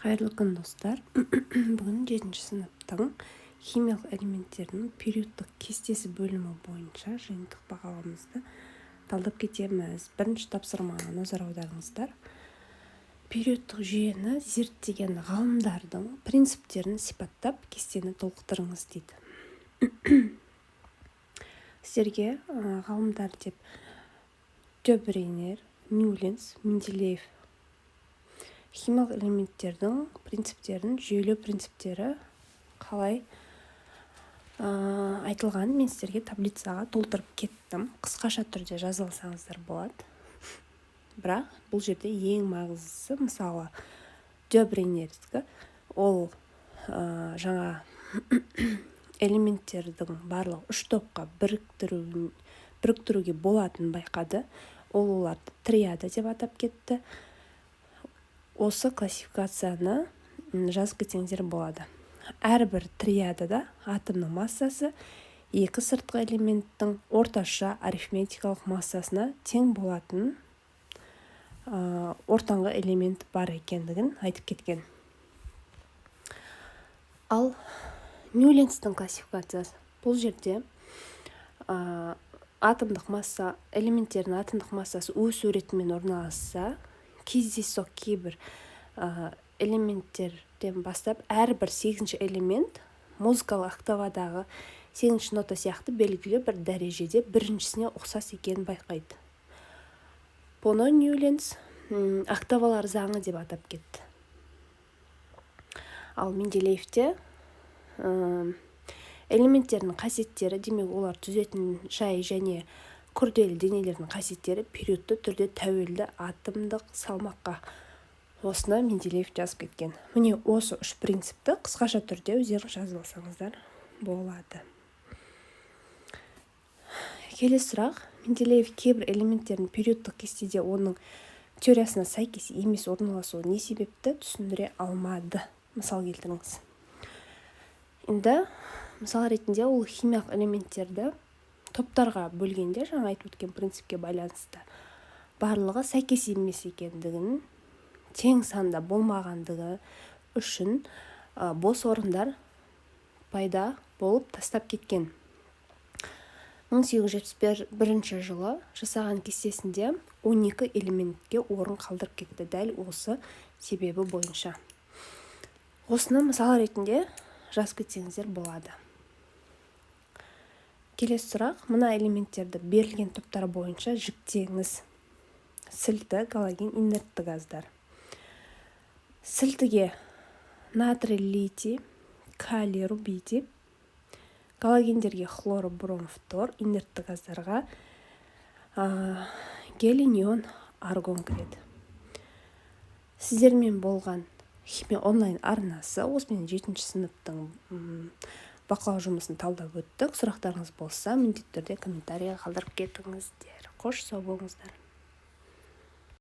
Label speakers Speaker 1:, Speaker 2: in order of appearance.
Speaker 1: Қайырлы күн, достар. Бүгін 7-ші сыныптың химиялық элементтерінің периодтық кестесі бөлімі бойынша жиынтық бағаламызды талдап кетеміз. Бірінші тапсырмаға назар аударыңыздар. Периодтық жүйені зерттеген ғалымдардың принциптерін сипаттап кестені толықтырыңыз дейді. Сіздерге ғалымдар деп Дебрейнер, Ньюленс, Менделеев химиялық элементтердің принциптерін, жүйелеу принциптері қалай айтылған мен сіздерге таблицаға толтырып кеттім. Қысқаша түрде жазылсаңыздар болады. Бірақ бұл жерде ең маңыздысы, мысалы, Дебрейнердікі ол жаңа элементтердің барлығы 3 топқа біріктіруге болатынын байқады. Оларды триада деп атап кетті. Осы классификацияны жазып кетсеңіздер болады. Әрбір триадада атомның массасы екі сыртқы элементтің орташа арифметикалық массасына тең болатын ортаңғы элемент бар екендігін айтып кеткен. Ал Ньюленстің классификациясы бұл жерде элементтердің атомдық массасы өсу ретімен орналасса, кездейсоқ кейбір элементтерден бастап әрбір 8-ші элемент музыкалық октавадағы 8-ші нота сияқты белгілі бір дәрежеде біріншісіне ұқсас екенін байқайды. Бұны Ньюленс октавалар заңы деп атап кетті. Ал Менделеевте элементтердің қасиеттері, демек олар түзетін жай және күрделі денелердің қасиеттері периодты түрде тәуелді атомдық салмаққа. Осыны Менделеев жазып кеткен. Міне осы 3 принципті қысқаша түрде өздеріңіз жазып алсаңыздар болады. Келесі сұрақ. Менделеев кейбір элементтердің периодтық кестеде оның теориясына сәйкес емес орналасуы не себепті түсіндіре алмады? Мысал келтіріңіз. Енді мысал ретінде ол химиялық элементтерді топтарға бөлгенде, жаңа айтып өткен принципке байланысты, барлығы сәйкес емес екендігін, тең санда болмағандығы үшін бос орындар пайда болып тастап кеткен. 1871 жылы жасаған кестесінде 12 элементке орын қалдырып кетті, дәл осы себебі бойынша. Осыны мысал ретінде жазып кетсеңіздер болады. Келесі сұрақ. Мына элементтерді берілген топтар бойынша жіктеңіз. Сілті, галоген, инертті газдар. Сілтіге натрий, литий, калий, рубидий, галогендерге хлор, бром, фтор, инертті газдарға гелий, неон, аргон кіреді. Сіздермен болған химия онлайн арнасы осымен 7-ші сыныптың бақылау жұмысын талдап өттік. Сұрақтарыңыз болса, міндетті түрде комментарийға қалдырып кетіңіздер. Қош сау болыңыздар.